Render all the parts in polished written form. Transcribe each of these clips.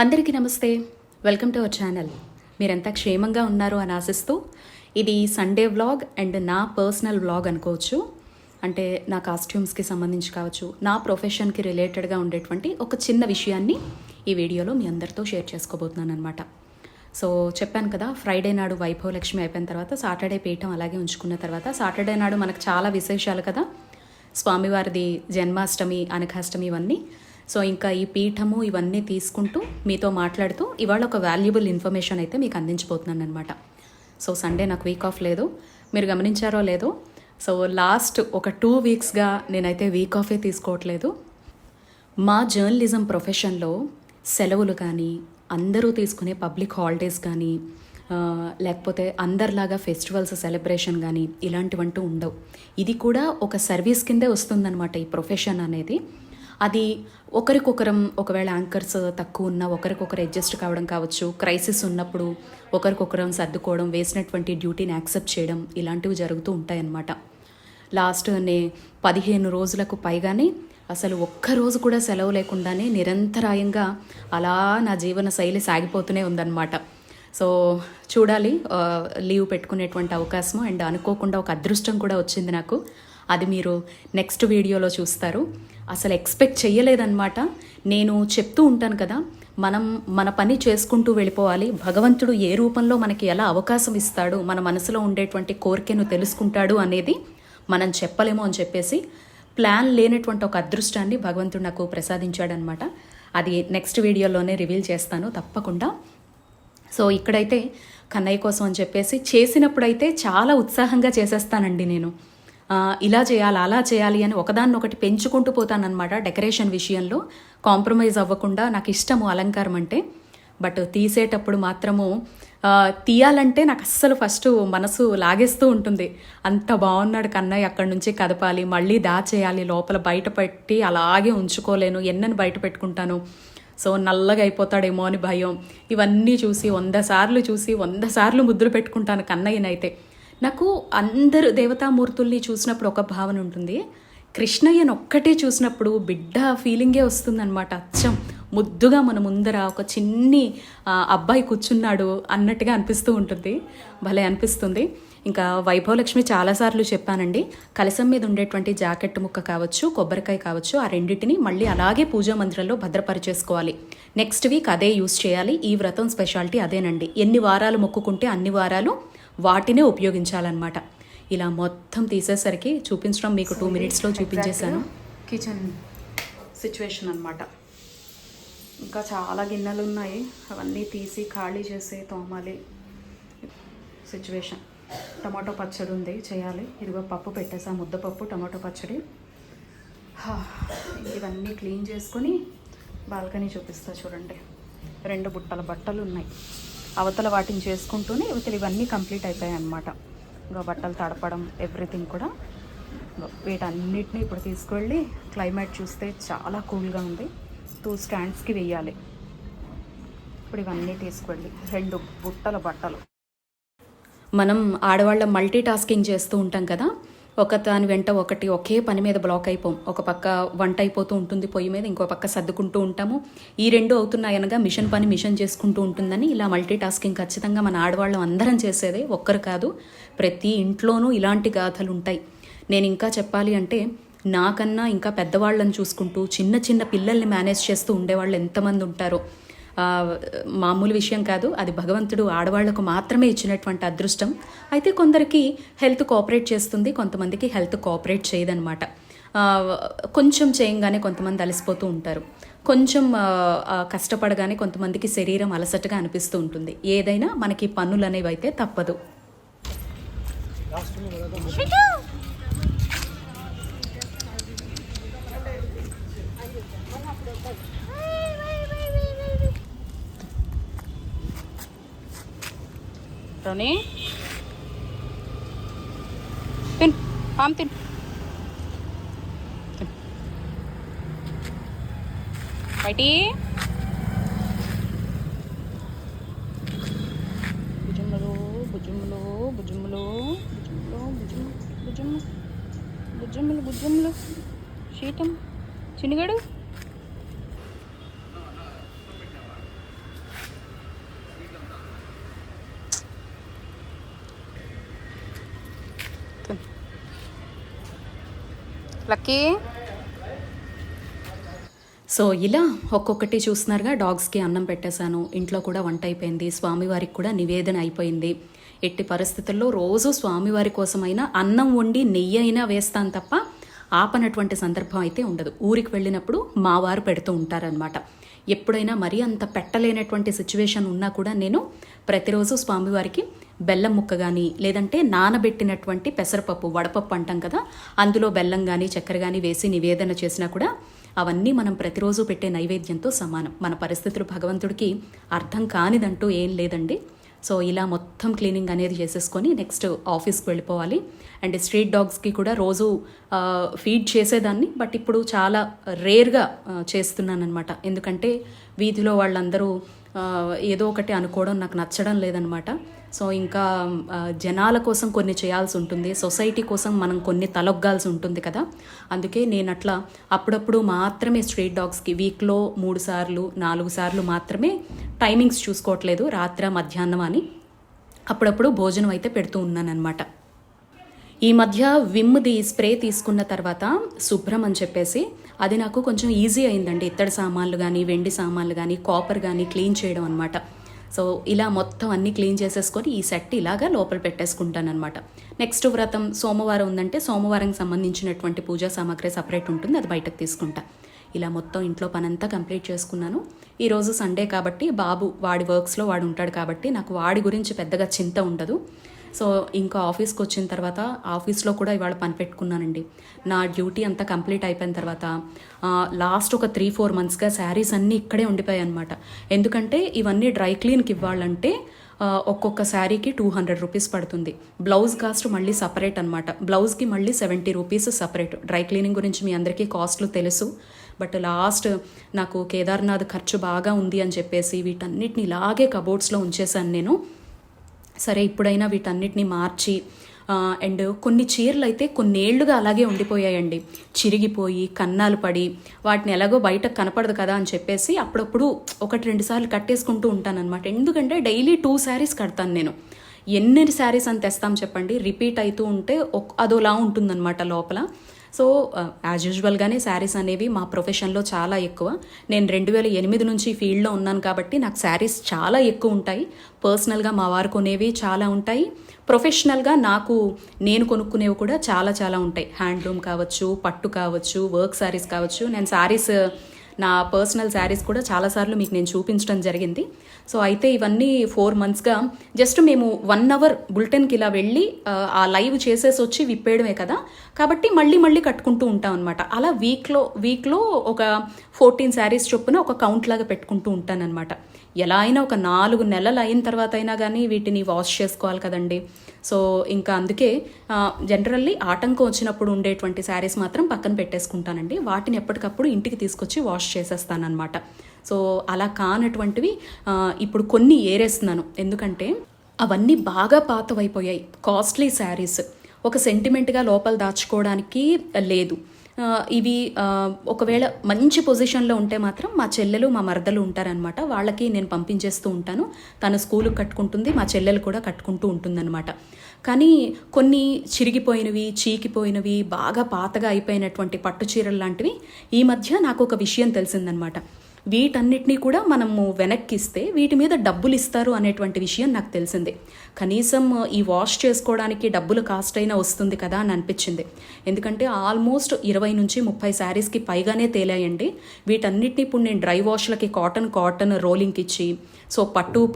అందరికీ నమస్తే. Welcome to our channel. మీరంతా క్షేమంగా ఉన్నారు అని ఆశిస్తూ, ఇది సండే వ్లాగ్ అండ్ నా పర్సనల్ వ్లాగ్ అనుకోవచ్చు. అంటే నా కాస్ట్యూమ్స్కి సంబంధించి కావచ్చు, నా ప్రొఫెషన్కి రిలేటెడ్గా ఉండేటువంటి ఒక చిన్న విషయాన్ని ఈ వీడియోలో మీ అందరితో షేర్ చేసుకోబోతున్నాను అనమాట. సో చెప్పాను కదా, ఫ్రైడే నాడు వైభవలక్ష్మి అయిపోయిన తర్వాత సాటర్డే పీఠం అలాగే ఉంచుకున్న తర్వాత సాటర్డే నాడు మనకు చాలా విశేషాలు కదా, స్వామివారిది జన్మాష్టమి, అనఘాష్టమి ఇవన్నీ. సో ఇంకా ఈ పీఠము ఇవన్నీ తీసుకుంటూ మీతో మాట్లాడుతూ ఇవాళ ఒక వాల్యుబుల్ ఇన్ఫర్మేషన్ అయితే మీకు అందించబోతున్నాను అనమాట. సో సండే నాకు వీక్ ఆఫ్ లేదు, మీరు గమనించారో లేదో. సో లాస్ట్ ఒక 2 వీక్స్గా నేనైతే వీక్ ఆఫే తీసుకోవట్లేదు. మా జర్నలిజం ప్రొఫెషన్లో సెలవులు కానీ, అందరూ తీసుకునే పబ్లిక్ హాలిడేస్ కానీ, లేకపోతే అందరిలాగా ఫెస్టివల్స్ సెలబ్రేషన్ కానీ ఇలాంటివంటూ ఉండవు. ఇది కూడా ఒక సర్వీస్ కిందే వస్తుందన్నమాట ఈ ప్రొఫెషన్ అనేది. అది ఒకరికొకరం, ఒకవేళ యాంకర్స్ తక్కువ ఉన్నా ఒకరికొకరు అడ్జస్ట్ కావడం కావచ్చు, క్రైసిస్ ఉన్నప్పుడు ఒకరికొకరం సర్దుకోవడం, వేసినటువంటి డ్యూటీని యాక్సెప్ట్ చేయడం, ఇలాంటివి జరుగుతూ ఉంటాయన్నమాట. లాస్ట్ 15 రోజులకు పైగానే అసలు ఒక్కరోజు కూడా సెలవు లేకుండానే నిరంతరాయంగా అలా నా జీవన శైలి సాగిపోతూనే ఉందన్నమాట. సో చూడాలి, లీవ్ పెట్టుకునేటువంటి అవకాశం అండ్ అనుకోకుండా ఒక అదృష్టం కూడా వచ్చింది నాకు. అది మీరు నెక్స్ట్ వీడియోలో చూస్తారు. అసలు ఎక్స్పెక్ట్ చెయ్యలేదన్నమాట. నేను చెప్తూ ఉంటాను కదా, మనం మన పని చేసుకుంటూ వెళ్ళిపోవాలి. భగవంతుడు ఏ రూపంలో మనకి ఎలా అవకాశం ఇస్తాడు, మన మనసులో ఉండేటువంటి కోరికను తెలుసుకుంటాడు అనేది మనం చెప్పలేమో అని చెప్పేసి ప్లాన్ లేనటువంటి ఒక అదృష్టాన్ని భగవంతుడు నాకు ప్రసాదించాడనమాట. అది నెక్స్ట్ వీడియోలోనే రివీల్ చేస్తాను తప్పకుండా. సో ఇక్కడైతే కన్నయ్య కోసం అని చెప్పేసి చేసినప్పుడైతే చాలా ఉత్సాహంగా చేసేస్తానండి నేను. ఇలా చేయాలి, అలా చేయాలి అని ఒకదాన్నొకటి పెంచుకుంటూ పోతానన్నమాట. డెకరేషన్ విషయంలో కాంప్రమైజ్ అవ్వకుండా, నాకు ఇష్టము అలంకారం అంటే. బట్ తీసేటప్పుడు మాత్రము తీయాలంటే నాకు అస్సలు ఫస్ట్ మనసు లాగేస్తూ ఉంటుంది. అంత బాగున్నాడు కన్నయ్య, అక్కడి నుంచి కదపాలి, మళ్ళీ దాచేయాలి, లోపల బయట పెట్టి అలాగే ఉంచుకోలేను, ఎన్నని బయట పెట్టుకుంటాను. సో నల్లగా అయిపోతాడేమో అని భయం. ఇవన్నీ చూసి 100 సార్లు చూసి 100 సార్లు ముద్దులు పెట్టుకుంటాను కన్నయ్యనైతే. నాకు అందరు దేవతామూర్తుల్ని చూసినప్పుడు ఒక భావన ఉంటుంది, కృష్ణయ్యను ఒక్కటే చూసినప్పుడు బిడ్డ ఫీలింగే వస్తుందన్నమాట. అచ్చం ముద్దుగా మన ముందర ఒక చిన్ని అబ్బాయి కూర్చున్నాడు అన్నట్టుగా అనిపిస్తూ ఉంటుంది, భలే అనిపిస్తుంది. ఇంకా వైభవలక్ష్మి చాలాసార్లు చెప్పానండి, కలసం మీద ఉండేటువంటి జాకెట్ ముక్క కావచ్చు, కొబ్బరికాయ కావచ్చు, ఆ రెండింటిని మళ్ళీ అలాగే పూజా మందిరంలో భద్రపరిచేసుకోవాలి. నెక్స్ట్ వీక్ అదే యూస్ చేయాలి. ఈ వ్రతం స్పెషాలిటీ అదేనండి. ఎన్ని వారాలు మొక్కుకుంటే అన్ని వారాలు వాటినే ఉపయోగించాలన్నమాట. ఇలా మొత్తం తీసేసరికి చూపించడం మీకు 2 మినిట్స్లో చూపించేశాను. కిచెన్ సిచ్యువేషన్ అనమాట. ఇంకా చాలా గిన్నెలు ఉన్నాయి, అవన్నీ తీసి ఖాళీ చేసి తోమాలి సిచ్యువేషన్. టమాటో పచ్చడి ఉంది, చేయాలి. ఇదిగో పప్పు పెట్టేసా, ముద్దపప్పు, టమాటో పచ్చడి. ఇవన్నీ క్లీన్ చేసుకొని బాల్కనీ చూపిస్తా చూడండి. 2 బుట్టల బట్టలు ఉన్నాయి. అవతల వాటిని చేసుకుంటూనే ఇవన్నీ కంప్లీట్ అయిపోయాయి అన్నమాట. ఇంకా బట్టలు తడపడం ఎవ్రీథింగ్ కూడా. వీటన్నిటిని ఇప్పుడు తీసుకువెళ్ళి, క్లైమేట్ చూస్తే చాలా కూల్గా ఉంది, 2 స్టాండ్స్కి వేయాలి. ఇప్పుడు ఇవన్నీ తీసుకువెళ్ళి 2 బుట్టల బట్టలు. మనం ఆడవాళ్ళ మల్టీ టాస్కింగ్ చేస్తూ ఉంటాం కదా, ఒక దాని వెంట ఒకటి ఒకే పని మీద బ్లాక్ అయిపోం. ఒక పక్క వంట అయిపోతూ ఉంటుంది పొయ్యి మీద, ఇంకో పక్క సర్దుకుంటూ ఉంటాము. ఈ 2 అవుతున్నాయనగా మిషన్ పని మిషన్ చేసుకుంటూ ఉంటుందని ఇలా మల్టీ టాస్కింగ్ ఖచ్చితంగా మన ఆడవాళ్ళం అందరం చేసేదే, ఒక్కరు కాదు. ప్రతి ఇంట్లోనూ ఇలాంటి గాథలు ఉంటాయి. నేను ఇంకా చెప్పాలి అంటే, నాకన్నా ఇంకా పెద్దవాళ్ళని చూసుకుంటూ చిన్న చిన్న పిల్లల్ని మేనేజ్ చేస్తూ ఉండేవాళ్ళు ఎంతమంది ఉంటారో. మామూలు విషయం కాదు, అది భగవంతుడు ఆడవాళ్లకు మాత్రమే ఇచ్చినటువంటి అదృష్టం. అయితే కొందరికి హెల్త్ కోఆపరేట్ చేస్తుంది, కొంతమందికి హెల్త్ కోఆపరేట్ చేయదనమాట. కొంచెం చేయంగానే కొంతమంది అలసిపోతూ ఉంటారు, కొంచెం కష్టపడగానే కొంతమందికి శరీరం అలసటగా అనిపిస్తూ ఉంటుంది. ఏదైనా మనకి పనులు అనేవి అయితే తప్పదు. రోనీ తిన్, పాము తిన్. బయటి భుజములు భుజములు భుజములు భుజములు భుజములు భుజములు భుజములు శీతం చిన్నగాడు. లక్కీ. సో ఇలా ఒక్కొక్కటి చూస్తున్నారుగా, డాగ్స్కి అన్నం పెట్టేశాను, ఇంట్లో కూడా వంట అయిపోయింది, స్వామివారికి కూడా నివేదన అయిపోయింది. ఎట్టి పరిస్థితుల్లో రోజు స్వామివారి కోసమైనా అన్నం వండి నెయ్యి అయినా వేస్తాను తప్ప ఆపనటువంటి సందర్భం అయితే ఉండదు. ఊరికి వెళ్ళినప్పుడు మా వారు పెడుతూ ఉంటారనమాట. ఎప్పుడైనా మరీ అంత పెట్టలేనటువంటి సిచ్యువేషన్ ఉన్నా కూడా నేను ప్రతిరోజు స్వామివారికి బెల్లం ముక్క కానీ, లేదంటే నానబెట్టినటువంటి పెసరపప్పు, వడపప్పు అంటాం కదా, అందులో బెల్లం కానీ చక్కెర కానీ వేసి నివేదన చేసినా కూడా అవన్నీ మనం ప్రతిరోజు పెట్టే నైవేద్యంతో సమానం. మన పరిస్థితులు భగవంతుడికి అర్థం కానిదంటూ ఏం లేదండి. సో ఇలా మొత్తం క్లీనింగ్ అనేది చేసేసుకొని నెక్స్ట్ ఆఫీస్కి వెళ్ళిపోవాలి. అండ్ స్ట్రీట్ డాగ్స్కి కూడా రోజు ఫీడ్ చేసేదాన్ని, బట్ ఇప్పుడు చాలా రేర్గా చేస్తున్నాను అనమాట. ఎందుకంటే వీధిలో వాళ్ళందరూ ఏదో ఒకటి అనుకోవడం నాకు నచ్చడం లేదనమాట. సో ఇంకా జనాల కోసం కొన్ని చేయాల్సి ఉంటుంది, సొసైటీ కోసం మనం కొన్ని తలొగ్గాల్సి ఉంటుంది కదా. అందుకే నేను అట్లా అప్పుడప్పుడు మాత్రమే స్ట్రీట్ డాగ్స్కి వీక్లో 3 సార్లు 4 సార్లు మాత్రమే టైమింగ్స్ చూసుకోవట్లేదు, రాత్రి మధ్యాహ్నం అని అప్పుడప్పుడు భోజనం అయితే పెడుతూ ఉన్నానన్నమాట. ఈ మధ్య విమ్ది స్ప్రే తీసుకున్న తర్వాత శుభ్రం అని చెప్పేసి అది నాకు కొంచెం ఈజీ అయిందండి. ఇత్తడి సామాన్లు కానీ, వెండి సామాన్లు కానీ, కాపర్ కానీ క్లీన్ చేయడం అనమాట. సో ఇలా మొత్తం అన్నీ క్లీన్ చేసేసుకొని ఈ సెట్ ఇలాగా లోపల పెట్టేసుకుంటానమాట. నెక్స్ట్ వ్రతం సోమవారం ఉందంటే సోమవారం సంబంధించినటువంటి పూజా సామాగ్రి సపరేట్ ఉంటుంది, అది బయటకు తీసుకుంటా. ఇలా మొత్తం ఇంట్లో పనంతా కంప్లీట్ చేసుకున్నాను. ఈరోజు సండే కాబట్టి బాబు వాడి వర్క్స్లో వాడు ఉంటాడు కాబట్టి నాకు వాడి గురించి పెద్దగా చింత ఉండదు. సో ఇంకా ఆఫీస్కి వచ్చిన తర్వాత ఆఫీస్లో కూడా ఇవాళ పని పెట్టుకున్నానండి. నా డ్యూటీ అంతా కంప్లీట్ అయిపోయిన తర్వాత లాస్ట్ ఒక 3-4 మంత్స్గా శారీస్ అన్నీ ఇక్కడే ఉండిపోయాయి అనమాట. ఎందుకంటే ఇవన్నీ డ్రై క్లీన్కి ఇవ్వాలంటే ఒక్కొక్క శారీకి 200 రూపీస్ పడుతుంది. బ్లౌజ్ కాస్ట్ మళ్ళీ సపరేట్ అనమాట. బ్లౌజ్కి మళ్ళీ 70 రూపీస్ సపరేట్. డ్రై క్లీనింగ్ గురించి మీ అందరికీ కాస్ట్లు తెలుసు. బట్ లాస్ట్ నాకు కేదార్నాథ్ ఖర్చు బాగా ఉంది అని చెప్పేసి వీటన్నిటిని ఇలాగే కబోర్డ్స్లో ఉంచేసాను నేను. సరే ఇప్పుడైనా వీటన్నిటిని మార్చి, అండ్ కొన్ని చీరలు అయితే కొన్నేళ్లుగా అలాగే ఉండిపోయాయండి, చిరిగిపోయి కన్నాలు పడి, వాటిని ఎలాగో బయటకు కనపడదు కదా అని చెప్పేసి అప్పుడప్పుడు 1-2 సార్లు కట్టేసుకుంటూ ఉంటానన్నమాట. ఎందుకంటే డైలీ 2 శారీస్ కడతాను నేను. ఎన్ని శారీస్ అని తెస్తాం చెప్పండి, రిపీట్ అవుతూ ఉంటే అదోలా ఉంటుందన్నమాట లోపల. సో యాజ్ యూజువల్గానే శారీస్ అనేవి మా ప్రొఫెషన్లో చాలా ఎక్కువ. నేను 2008 నుంచి ఫీల్డ్లో ఉన్నాను కాబట్టి నాకు శారీస్ చాలా ఎక్కువ ఉంటాయి. పర్సనల్గా మా వారు కొనేవి చాలా ఉంటాయి, ప్రొఫెషనల్గా నేను కొనుక్కునేవి కూడా చాలా చాలా ఉంటాయి. హ్యాండ్లూమ్ కావచ్చు, పట్టు కావచ్చు, వర్క్ శారీస్ కావచ్చు. నేను శారీస్, నా పర్సనల్ శారీస్ కూడా చాలాసార్లు మీకు నేను చూపించడం జరిగింది. సో అయితే ఇవన్నీ 4 మంత్స్గా జస్ట్ మేము 1 అవర్ బులెటిన్కి ఇలా వెళ్ళి ఆ లైవ్ చేసేసి వచ్చి విప్పేయడమే కదా, కాబట్టి మళ్ళీ కట్టుకుంటూ ఉంటాం అనమాట. అలా వీక్లో ఒక 14 శారీస్ చొప్పున ఒక కౌంట్ లాగా పెట్టుకుంటూ ఉంటానన్నమాట. ఎలా అయినా ఒక 4 నెలలు అయిన తర్వాత అయినా కానీ వీటిని వాష్ చేసుకోవాలి కదండి. సో ఇంకా అందుకే జనరల్లీ ఆటంకం వచ్చినప్పుడు ఉండేటువంటి శారీస్ మాత్రం పక్కన పెట్టేసుకుంటానండి. వాటిని ఎప్పటికప్పుడు ఇంటికి తీసుకొచ్చి వాష్ చేసేస్తానన్నమాట. సో అలా కానటువంటివి ఇప్పుడు కొన్ని ఏరేస్తున్నాను, ఎందుకంటే అవన్నీ బాగా పాతవైపోయాయి. కాస్ట్లీ శారీస్, ఒక సెంటిమెంట్గా లోపల దాచుకోవడానికి లేదు. ఇవి ఒకవేళ మంచి పొజిషన్లో ఉంటే మాత్రం మా చెల్లెలు మా మరదలు ఉంటారనమాట, వాళ్ళకి నేను పంపించేస్తూ ఉంటాను. తను స్కూలుకి కట్టుకుంటుంది, మా చెల్లెలు కూడా కట్టుకుంటూ ఉంటుందన్నమాట. కానీ కొన్ని చిరిగిపోయినవి, చీకిపోయినవి, బాగా పాతగా అయిపోయినటువంటి పట్టు చీరలు లాంటివి ఈ మధ్య నాకు ఒక విషయం తెలిసిందనమాట. వీటన్నిటినీ కూడా మనము వెనక్కిస్తే వీటి మీద డబ్బులు ఇస్తారు అనేటువంటి విషయం నాకు తెలిసింది. కనీసం ఈ వాష్ చేసుకోవడానికి డబ్బులు కాస్ట్ అయినా వస్తుంది కదా అని అనిపించింది. ఎందుకంటే ఆల్మోస్ట్ 20 నుంచి 30 శారీస్కి పైగానే తేలాయండి. వీటన్నిటిని ఇప్పుడు నేను డ్రై వాష్లకి కాటన్ రోలింగ్కి ఇచ్చి, సో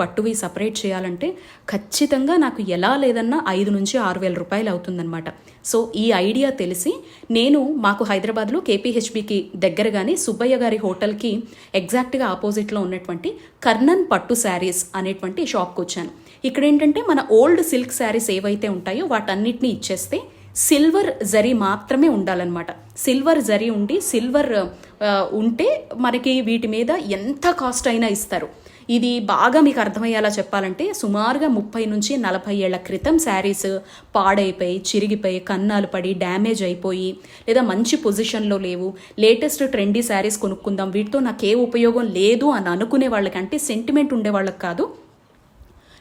పట్టువి సపరేట్ చేయాలంటే ఖచ్చితంగా నాకు ఎలా లేదన్నా 5 నుంచి 6 వేల రూపాయలు అవుతుందన్నమాట. సో ఈ ఐడియా తెలిసి నేను మాకు హైదరాబాద్లో కేపీహెచ్బికి దగ్గరగానే సుబ్బయ్య గారి హోటల్కి ఎగ్జాక్ట్గా ఆపోజిట్లో ఉన్నటువంటి కర్నన్ పట్టు శారీస్ అనేటువంటి షాప్కి వచ్చాను. ఇక్కడ ఏంటంటే మన ఓల్డ్ సిల్క్ శారీస్ ఏవైతే ఉంటాయో వాటన్నిటిని ఇచ్చేస్తే సిల్వర్ జరీ మాత్రమే ఉండాలన్నమాట. సిల్వర్ జరీ ఉండి సిల్వర్ ఉంటే మనకి వీటి మీద ఎంత కాస్ట్ అయినా ఇస్తారు. ఇది బాగా మీకు అర్థమయ్యేలా చెప్పాలంటే సుమారుగా 30 నుంచి 40 ఏళ్ల క్రితం శారీస్ పాడైపోయి, చిరిగిపోయి, కన్నాలు పడి, డ్యామేజ్ అయిపోయి, లేదా మంచి పొజిషన్లో లేవు, లేటెస్ట్ ట్రెండీ శారీస్ కొనుక్కుందాం, వీటితో నాకే ఉపయోగం లేదు అని అనుకునే వాళ్ళకంటే సెంటిమెంట్ ఉండే వాళ్ళకి కాదు,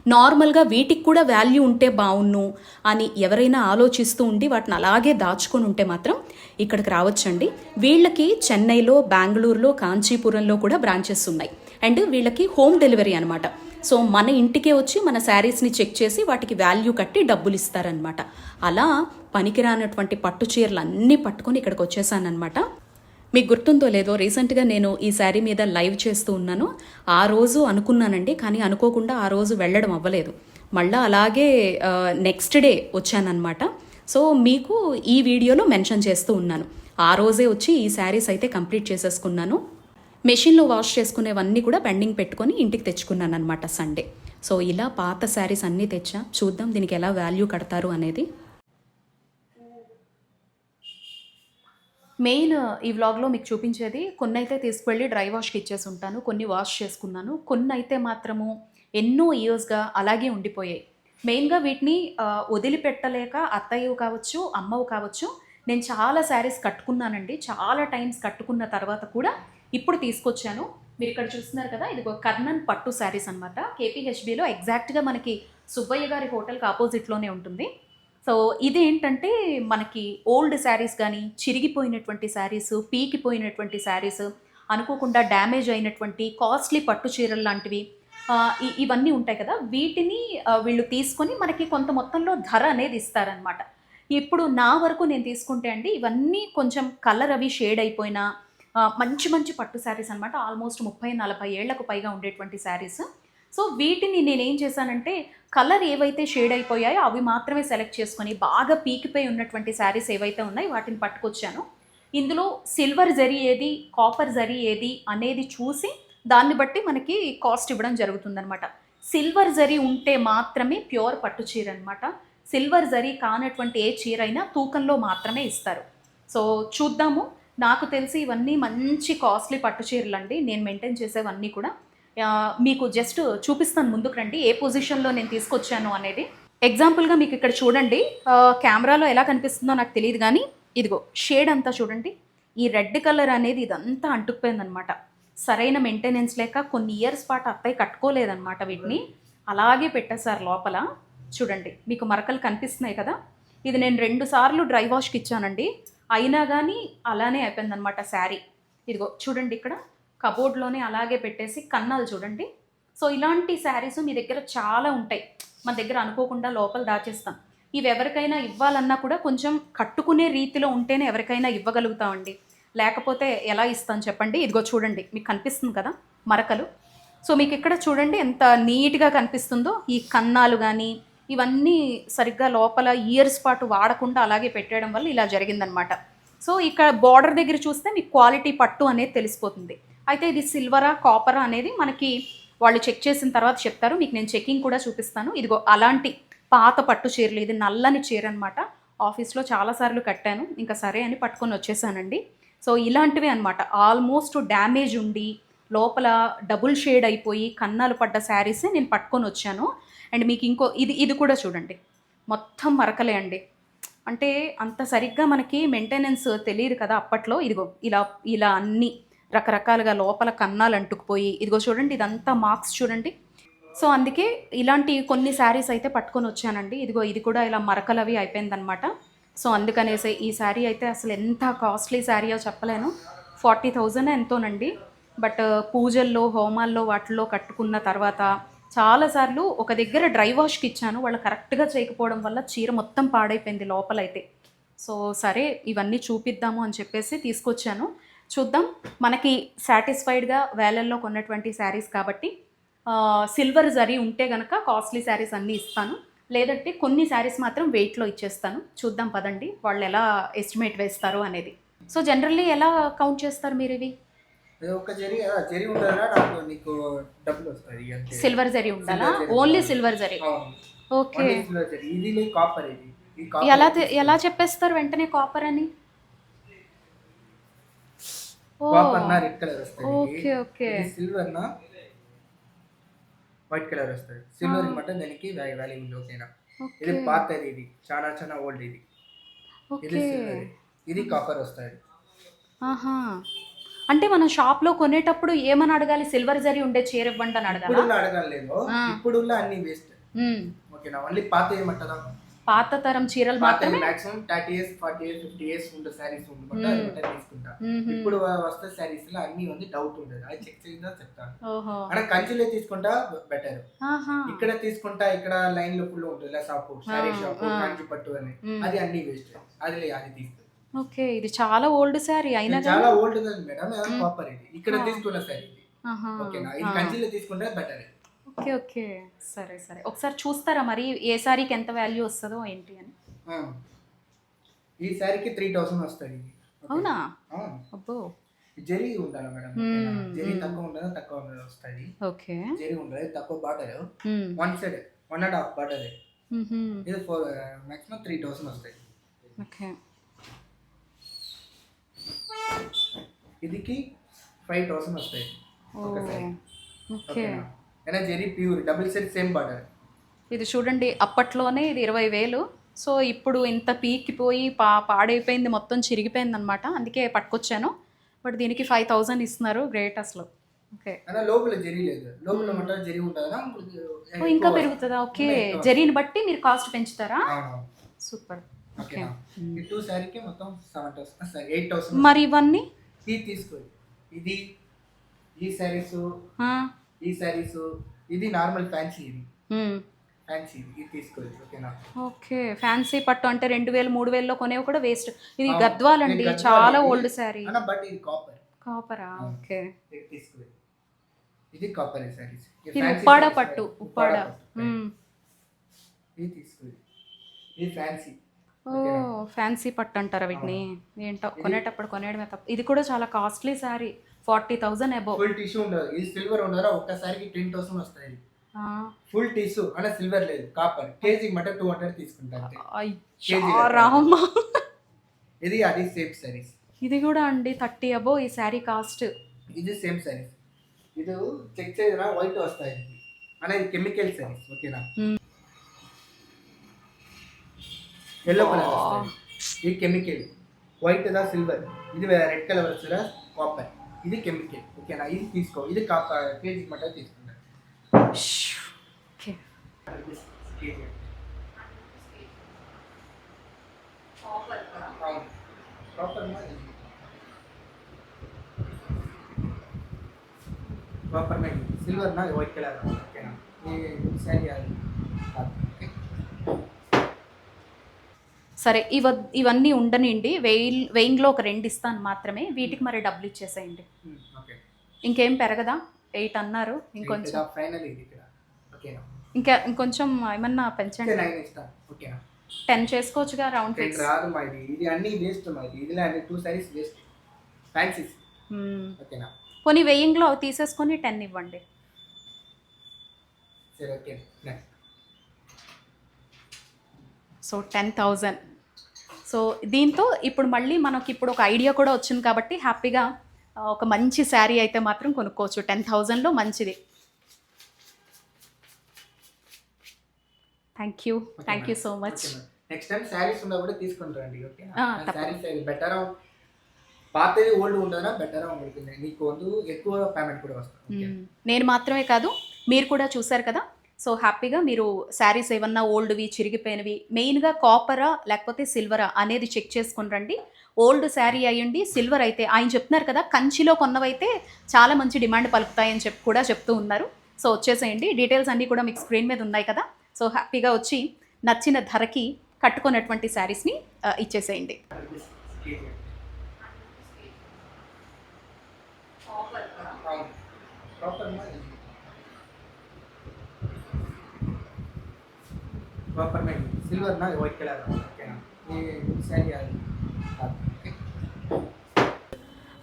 నార్మల్గా వీటికి కూడా వాల్యూ ఉంటే బాగున్ను అని ఎవరైనా ఆలోచిస్తూ ఉండి వాటిని అలాగే దాచుకొని ఉంటే మాత్రం ఇక్కడికి రావచ్చండి. వీళ్ళకి చెన్నైలో, బెంగళూరులో, కాంచీపురంలో కూడా బ్రాంచెస్ ఉన్నాయి. అండ్ వీళ్ళకి హోమ్ డెలివరీ అనమాట. సో మన ఇంటికే వచ్చి మన శారీస్ని చెక్ చేసి వాటికి వాల్యూ కట్టి డబ్బులు ఇస్తారనమాట. అలా పనికిరానటువంటి పట్టు చీరలు అన్నీ పట్టుకొని ఇక్కడికి వచ్చేసానమాట. మీకు గుర్తుందో లేదో, రీసెంట్గా నేను ఈ శారీ మీద లైవ్ చేస్తూ ఉన్నాను. ఆ రోజు అనుకున్నానండి, కానీ అనుకోకుండా ఆ రోజు వెళ్ళడం అవ్వలేదు. మళ్ళీ అలాగే నెక్స్ట్ డే వచ్చానమాట. సో మీకు ఈ వీడియోలో మెన్షన్ చేస్తూ ఉన్నాను. ఆ రోజే వచ్చి ఈ శారీస్ అయితే కంప్లీట్ చేసేసుకున్నాను. మెషిన్లో వాష్ చేసుకునేవన్నీ కూడా పెండింగ్ పెట్టుకొని ఇంటికి తెచ్చుకున్నాను అనమాట సండే. సో ఇలా పాత శారీస్ అన్నీ తెచ్చా. చూద్దాం దీనికి ఎలా వాల్యూ కడతారు అనేది. మెయిన్ ఈ వ్లాగ్లో మీకు చూపించేది కొన్ని అయితే తీసుకువెళ్ళి డ్రై వాష్కి ఇచ్చేసి ఉంటాను, కొన్ని వాష్ చేసుకున్నాను, కొన్ని అయితే మాత్రము ఎన్నో ఇయర్స్గా అలాగే ఉండిపోయాయి. మెయిన్గా వీటిని వదిలిపెట్టలేక అత్తయ్యవు కావచ్చు, అమ్మవు కావచ్చు, నేను చాలా శారీస్ కట్టుకున్నానండి. చాలా టైమ్స్ కట్టుకున్న తర్వాత కూడా ఇప్పుడు తీసుకొచ్చాను. మీరు ఇక్కడ చూస్తున్నారు కదా, ఇది ఒక కర్నన్ పట్టు శారీస్ అనమాట. కేపీహెచ్బిలో ఎగ్జాక్ట్గా మనకి సుబ్బయ్య గారి హోటల్కి ఆపోజిట్లోనే ఉంటుంది. సో ఇది ఏంటంటే మనకి ఓల్డ్ శారీస్ కానీ, చిరిగిపోయినటువంటి శారీస్, పీకిపోయినటువంటి శారీస్, అనుకోకుండా డ్యామేజ్ అయినటువంటి కాస్ట్లీ పట్టు చీరలు లాంటివి ఇవన్నీ ఉంటాయి కదా, వీటిని వీళ్ళు తీసుకొని మనకి కొంత మొత్తంలో ధర అనేది ఇస్తారనమాట. ఇప్పుడు నా వరకు నేను తీసుకుంటే అండి, ఇవన్నీ కొంచెం కలర్ అవి షేడ్ అయిపోయినా మంచి మంచి పట్టు శారీస్ అనమాట. ఆల్మోస్ట్ 30-40 ఏళ్లకు పైగా ఉండేటువంటి శారీస్. సో వీటిని నేనేం చేశానంటే, కలర్ ఏవైతే షేడ్ అయిపోయాయో అవి మాత్రమే సెలెక్ట్ చేసుకొని బాగా పీకిపోయి ఉన్నటువంటి శారీస్ ఏవైతే ఉన్నాయో వాటిని పట్టుకొచ్చాను. ఇందులో సిల్వర్ జరీ ఏది, కాపర్ జరీ ఏది అనేది చూసి దాన్ని బట్టి మనకి కాస్ట్ ఇవ్వడం జరుగుతుందనమాట. సిల్వర్ జరీ ఉంటే మాత్రమే ప్యూర్ పట్టు చీర అనమాట. సిల్వర్ జరీ కానటువంటి ఏ చీర అయినా తూకంలో మాత్రమే ఇస్తారు. సో చూద్దాము. నాకు తెలిసి ఇవన్నీ మంచి కాస్ట్లీ పట్టు చీరలు అండి. నేను మెయింటైన్ చేసేవన్నీ కూడా మీకు జస్ట్ చూపిస్తాను. ముందుకు రండి, ఏ పొజిషన్లో నేను తీసుకొచ్చాను అనేది. ఎగ్జాంపుల్గా మీకు ఇక్కడ చూడండి, కెమెరాలో ఎలా కనిపిస్తుందో నాకు తెలియదు కానీ ఇదిగో షేడ్ అంతా చూడండి. ఈ రెడ్ కలర్ అనేది ఇదంతా అంటుకుపోయిందనమాట. సరైన మెయింటెనెన్స్ లేక కొన్ని ఇయర్స్ పాటు అత్తయ్య కట్టుకోలేదన్నమాట. వీటిని అలాగే పెట్టేశారు లోపల. చూడండి మీకు మరకలు కనిపిస్తున్నాయి కదా. ఇది నేను 2 సార్లు డ్రై వాష్కి ఇచ్చానండి, అయినా కానీ అలానే అయిపోయిందనమాట శారీ. ఇదిగో చూడండి ఇక్కడ కబోర్డ్లోనే అలాగే పెట్టేసి కన్నాలు చూడండి. సో ఇలాంటి శారీస్ మీ దగ్గర చాలా ఉంటాయి. మన దగ్గర అనుకోకుండా లోపల దాచేస్తాం. ఇవి ఎవరికైనా ఇవ్వాలన్నా కూడా కొంచెం కట్టుకునే రీతిలో ఉంటేనే ఎవరికైనా ఇవ్వగలుగుతామండి, లేకపోతే ఎలా ఇస్తాం చెప్పండి. ఇదిగో చూడండి మీకు కనిపిస్తుంది కదా మరకలు. సో మీకు ఇక్కడ చూడండి ఎంత నీట్గా కనిపిస్తుందో. ఈ కన్నాలు కానీ ఇవన్నీ సరిగ్గా లోపల ఇయర్స్ పాటు వాడకుండా అలాగే పెట్టేయడం వల్ల ఇలా జరిగిందనమాట. సో ఇక్కడ బార్డర్ దగ్గర చూస్తే మీకు క్వాలిటీ పట్టు అనేది తెలిసిపోతుంది. అయితే ఇది సిల్వరా కాపరా అనేది మనకి వాళ్ళు చెక్ చేసిన తర్వాత చెప్తారు. మీకు నేను చెకింగ్ కూడా చూపిస్తాను. ఇదిగో అలాంటి పాత పట్టు చీరలు, ఇది నల్లని చీర అనమాట. ఆఫీస్లో చాలాసార్లు కట్టాను, ఇంకా సరే అని పట్టుకొని వచ్చేసానండి. సో ఇలాంటివే అనమాట. ఆల్మోస్ట్ డ్యామేజ్ ఉండి లోపల డబుల్ షేడ్ అయిపోయి కన్నాలు పడ్డ శారీసే నేను పట్టుకొని వచ్చాను. అండ్ మీకు ఇంకో ఇది కూడా చూడండి, మొత్తం మరకలే అండి. అంటే అంత సరిగ్గా మనకి మెయింటెనెన్స్ తెలియదు కదా అప్పట్లో. ఇదిగో ఇలా అన్నీ రకరకాలుగా లోపల కన్నాలు అంటుకుపోయి, ఇదిగో చూడండి ఇదంతా మార్క్స్ చూడండి. సో అందుకే ఇలాంటి కొన్ని శారీస్ అయితే పట్టుకొని వచ్చానండి. ఇదిగో ఇది కూడా ఇలా మరకలు అవి అయిపోయిందనమాట. సో అందుకనేసి ఈ శారీ అయితే అసలు ఎంత కాస్ట్లీ శారీయో చెప్పలేను. 40,000 ఎంతోనండి. బట్ పూజల్లో, హోమాల్లో వాటిల్లో కట్టుకున్న తర్వాత చాలాసార్లు ఒక దగ్గర డ్రై వాష్కి ఇచ్చాను. వాళ్ళు కరెక్ట్గా చేయకపోవడం వల్ల చీర మొత్తం పాడైపోయింది లోపలైతే. సో సరే ఇవన్నీ చూపిద్దాము అని చెప్పేసి తీసుకొచ్చాను. చూద్దాం. మనకి సాటిస్ఫైడ్గా వేలల్లో కొన్నటువంటి శారీస్ కాబట్టి సిల్వర్ జరీ ఉంటే కనుక కాస్ట్లీ శారీస్ అన్నీ ఇస్తాను, లేదంటే కొన్ని శారీస్ మాత్రం వెయిట్లో ఇచ్చేస్తాను. చూద్దాం పదండి వాళ్ళు ఎలా ఎస్టిమేట్ వేస్తారు అనేది. సో జనరల్లీ ఎలా కౌంట్ చేస్తారు మీరు ఇవి? ఒక జరీ ఉండాలా, నాకు నీకు డబ్బులు వస్తాయి అంటే సిల్వర్ జరీ ఉండాలా? Only silver zari. ఓకే. ఇది కాపర్. ఇది ఎలా చెప్పేస్తారు వెంటనే కాపర్ అని? కాపర్ నా రెడ్ కలర్ వస్తుంది. Okay okay. సిల్వర్ నా వైట్ కలర్ వస్తుంది. సిల్వర్ మాట దానికి వాల్యూ ఓకేనా. ఇది పాతది, ఇది చాలా చాలా ఓల్డ్. ఇది సిల్వర్, ఇది కాపర్ వస్తుంది. ఆహా. అంటే మనం షాప్లో కొనేటప్పుడు ఏమని అడగాలి? సిల్వర్ జరీ ఉండే చీర ఇవ్వండి అని అడగాలి. ఇప్పుడు అడగలేదు, ఇప్పుడు అన్ని వేస్ట్. ఓకేనా. ఓన్లీ పాత ఏమంటారా, పాత తరం చీరలు పాత మాత్రమే. మాక్సిమం 30 years 40 years 50 years ఉండే సారీస్ ఉండమంటే అది బట్ట తీసుకుంటా. ఇప్పుడు వస్తే సారీస్ లో అన్ని ఉంది డౌట్ ఉండదు, అది చెక్ చేసినా చెప్తాను. ఓహో. అక్కడ కంచిలో తీసుకుంటా బెటర్. ఆహా. ఇక్కడ తీసుకుంటా ఇక్కడ లైన్ లో ఫుల్ ఉంటుంది షాపు, సారీ షాపు, కాంచి పట్టు అని, అది అన్ని వేస్ట్. అది తీసుకుంటా. ఓకే, ఇది చాలా ఓల్డ్ శారీ అయినా చాలా ఓల్డ్ ఉంది మేడం, కాపర్ ఇది. ఇక్కడ తీసుకున్న సారీ ఇది. ఆహా. ఓకేనా, ఇది కంచిలో తీసుకుంటే బెటర్. ఓకే ఓకే, సరే సరే, ఒకసారి చూస్తారా మరి ఏ శారీకి ఎంత వాల్యూ వస్తుందో ఏంటి అని. ఈ సారీకి 3000 వస్తుంది. అవునా? అబ్బో. జరీ ఉండాలి మేడం, జరీ తక్కువ ఉండదు, తక్కువ ఉండదు వస్తుంది. ఓకే, జరీ ఉండదు, తక్కువ బార్డర్, వన్ సైడ్ 1.5 బార్డర్. ఇది మాక్సిమం 3000 వస్తాయి. ఓకే, ఇదికి 5000 వస్తాయి ఒక సారీ. ఓకే, అయినా zari pure double side same border. ఇది చూడండి, అప్పట్లోనే ఇది 20,000. సో ఇప్పుడు ఇంత పీకిపోయి పాడైపోయింది, మొత్తం చిరిగిపోయింది అనమాట, అందుకే పట్టుకొచ్చాను. బట్ దీనికి 5,000 ఇస్తున్నారు, గ్రేట్ అసలు. ఓకే, లోపల జరీ లేదు, లోపల మటన్ జరీ ఉంటుందా ఇంకా పెరుగుతుందా? ఓకే, జరీని బట్టి మీరు కాస్ట్ పెంచుతారా? సూపర్. ఓకే, ఈ 2 సారీకి మొత్తం 7,000 8,000. మరి ఇవన్నీ ఇది తీసుకోండి. ఇది ఈ సారీస్, ఈ సారీస్, ఇది నార్మల్ ఫ్యాన్సీ, ఇది ఫ్యాన్సీ, ఇది తీసుకోండి. ఓకేనా. ఓకే, ఫ్యాన్సీ పట్టు అంటే 2,000 3,000లో కొనేవి కూడా వేస్ట్. ఇది గద్వాల్ అండి, చాలా ఓల్డ్ శారీ. బట్ ఇది కాపర్. కాపరా? ఓకే, ఇది తీసుకోండి. ఇది కాపర్ సారీస్. ఇది ఉప్పాడ పట్టు, ఉప్పాడ. ఇది తీసుకోండి. ఇది ఫ్యాన్సీ. ఓ, ఫ్యాన్సీ పట్టు అంటారా వీటిని? ఏంటో కొనేటప్పుడు కొనేయడమే తప్ప. ఇది కూడా చాలా costly sari, 40,000 above. Full tissue ఉండదు, ఇది సిల్వర్ ఉండదు. ఒక్కసారికి 10,000 వస్తాయి. ఫుల్ టిష్యూ అంటే సిల్వర్ లేదు, కాపర్. కేజీ మట 200 తీసుకుంటారు. ఇది అది సేమ్ సారీస్. ఇది కూడా అండి 30 అబౌవ్ ఈ శారీ కాస్ట్. ఇది సేమ్ సారీస్. ఇది చెక్ చేయరా, వైట్ వస్తాయి అనేది కెమికల్ సారీస్. ఓకేనా. ఎల్లో కలర్ వస్తాయి, ఇది కెమికల్. వైట్ దా సిల్వర్, ఇది రెడ్ కలర్ వచ్చేదా కాపర్, ఇది కెమికల్. ఓకేనా. ఇది తీసుకో, ఇది కాపర్ కేజీ మట తీసుకుంటారు. ఓకే, కాపర్ में सिल्वर ना व्हाइट कलर. ओके ना. ये सारी आ సరే, ఇవన్నీ ఉండనిండి. వెయింగ్లో ఒక 2 ఇస్తాను మాత్రమే, వీటికి మరి డబ్బులు ఇచ్చేసేయండి. ఓకే, ఇంకేం పెరగదా? 8 అన్నారు, ఇంకొంచెం ఫైనల్ ఇది ఇక్కడ. ఓకేనా. ఇంకా ఇంకొంచెం ఏమన్నా పెంచండి. 9 ఇస్తాను. ఓకేనా. 10 చేసుకోవచ్చుగా, రౌండ్ ఫిక్స్. రాదు మాది, ఇది అన్ని వేస్ట్ మాది. ఇది అన్ని 2 సారీస్ వేస్ట్ ఫ్యాన్సీస్. ఓకేనా. కొన్ని వెయింగ్లో అవి తీసేసుకొని 10 ఇవ్వండి. సరే, ఓకే. నెక్స్ట్. సో 10,000. సో దీంతో ఇప్పుడు మళ్ళీ మనకి ఇప్పుడు ఒక ఐడియా కూడా వచ్చింది కాబట్టి హ్యాపీగా ఒక మంచి శారీ అయితే మాత్రం కొనుక్కోవచ్చు 10,000లో, మంచిది. Thank you so much. Next time saris ఉన్నా కూడా తీసుకుంటారండి. Okay, saris better. పాతది ఓల్డ్ ఉండదా బెటర్ ఉంటుంది, నీకు ఎక్కువ పేమెంట్ కూడా వస్తుంది. నేను మాత్రమే కాదు, మీరు కూడా చూసారు కదా. సో హ్యాపీగా మీరు శారీస్ ఏమన్నా ఓల్డ్వి చిరిగిపోయినవి, మెయిన్గా కాపరా లేకపోతే సిల్వరా అనేది చెక్ చేసుకుని రండి. ఓల్డ్ శారీ అయ్యండి, సిల్వర్ అయితే ఆయన చెప్తున్నారు కదా, కంచిలో కొన్నవైతే చాలా మంచి డిమాండ్ పలుకుతాయని కూడా చెప్తూ ఉన్నారు. సో వచ్చేసేయండి, డీటెయిల్స్ అన్నీ కూడా మీకు స్క్రీన్ మీద ఉన్నాయి కదా. సో హ్యాపీగా వచ్చి నచ్చిన ధరకి కట్టుకున్నటువంటి శారీస్ని ఇచ్చేసేయండి. प्रॉपर में सिल्वर ना व्हाइट कलर. ओके ना. ये सारी आ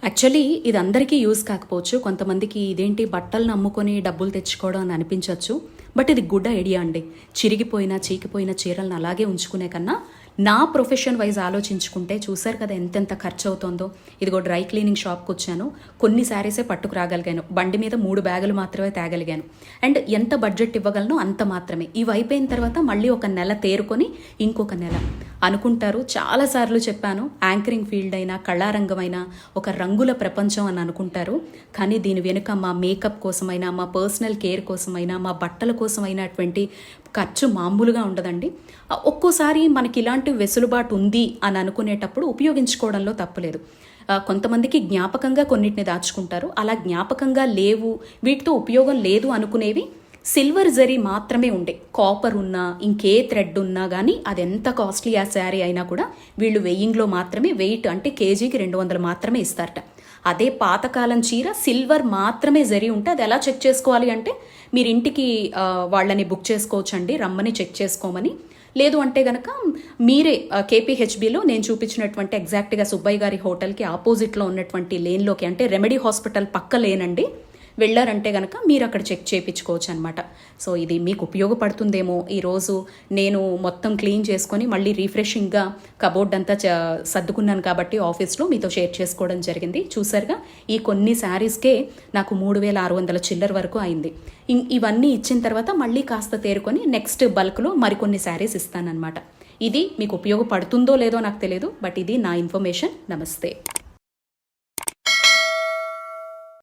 యాక్చువల్లీ ఇది అందరికీ యూజ్ కాకపోవచ్చు, కొంతమందికి ఇదేంటి బట్టలను అమ్ముకొని డబ్బులు తెచ్చుకోవడం అని అనిపించవచ్చు. బట్ ఇది గుడ్ ఐడియా అండి. చిరిగిపోయిన చీకిపోయిన చీరలను అలాగే ఉంచుకునే కన్నా నా ప్రొఫెషన్ వైజ్ ఆలోచించుకుంటే చూసారు కదా ఎంతెంత ఖర్చు అవుతుందో. ఇదిగో డ్రై క్లీనింగ్ షాప్కి వచ్చాను, కొన్ని శారీసే పట్టుకు రాగలిగాను, బండి మీద 3 బ్యాగులు మాత్రమే తేగలిగాను. అండ్ ఎంత బడ్జెట్ ఇవ్వగలను అంత మాత్రమే. ఇవి అయిపోయిన తర్వాత మళ్ళీ ఒక నెల తేరుకొని ఇంకొక నెల అనుకుంటారు. చాలాసార్లు చెప్పాను, యాంకరింగ్ ఫీల్డ్ అయినా కళారంగమైనా ఒక రంగుల ప్రపంచం అని అనుకుంటారు. కానీ దీని వెనుక మా మేకప్ కోసమైనా, మా పర్సనల్ కేర్ కోసమైనా, మా బట్టల కోసమైనటువంటి ఖర్చు మామూలుగా ఉండదండి. ఒక్కోసారి మనకి ఇలాంటి వెసులుబాటు ఉంది అని అనుకునేటప్పుడు ఉపయోగించుకోవడంలో తప్పులేదు. కొంతమందికి జ్ఞాపకంగా కొన్నిటిని దాచుకుంటారు. అలా జ్ఞాపకంగా లేవు, వీటితో ఉపయోగం లేదు అనుకునేవి సిల్వర్ జరీ మాత్రమే ఉండే. కాపర్ ఉన్నా, ఇంకే థ్రెడ్ ఉన్నా కానీ అది ఎంత కాస్ట్లీ ఆ శారీ అయినా కూడా వీళ్ళు వెయ్యింగ్లో మాత్రమే, వెయిట్ అంటే కేజీకి 200 మాత్రమే ఇస్తారట. అదే పాతకాలం చీర సిల్వర్ మాత్రమే జరీ ఉంటే అది ఎలా చెక్ చేసుకోవాలి అంటే మీరు ఇంటికి వాళ్ళని బుక్ చేసుకోవచ్చండి, రమ్మని చెక్ చేసుకోమని. లేదు అంటే కనుక మీరే కేపీహెచ్బిలో నేను చూపించినటువంటి ఎగ్జాక్ట్గా సుబ్బయ్య గారి హోటల్కి ఆపోజిట్లో ఉన్నటువంటి లేన్లోకి, అంటే రెమెడీ హాస్పిటల్ పక్క లేనండి, వెళ్ళారంటే కనుక మీరు అక్కడ చెక్ చేయించుకోవచ్చు అనమాట. సో ఇది మీకు ఉపయోగపడుతుందేమో. ఈరోజు నేను మొత్తం క్లీన్ చేసుకొని మళ్ళీ రీఫ్రెషింగ్గా కబోర్డ్ అంతా సర్దుకున్నాను కాబట్టి ఆఫీస్లో మీతో షేర్ చేసుకోవడం జరిగింది. చూసారుగా, ఈ కొన్ని శారీస్కే నాకు 3600 చిల్లర వరకు అయింది. ఇవన్నీ ఇచ్చిన తర్వాత మళ్ళీ కాస్త తేరుకొని నెక్స్ట్ బల్క్లో మరికొన్ని శారీస్ ఇస్తానన్నమాట. ఇది మీకు ఉపయోగపడుతుందో లేదో నాకు తెలియదు, బట్ ఇది నా ఇన్ఫర్మేషన్. నమస్తే.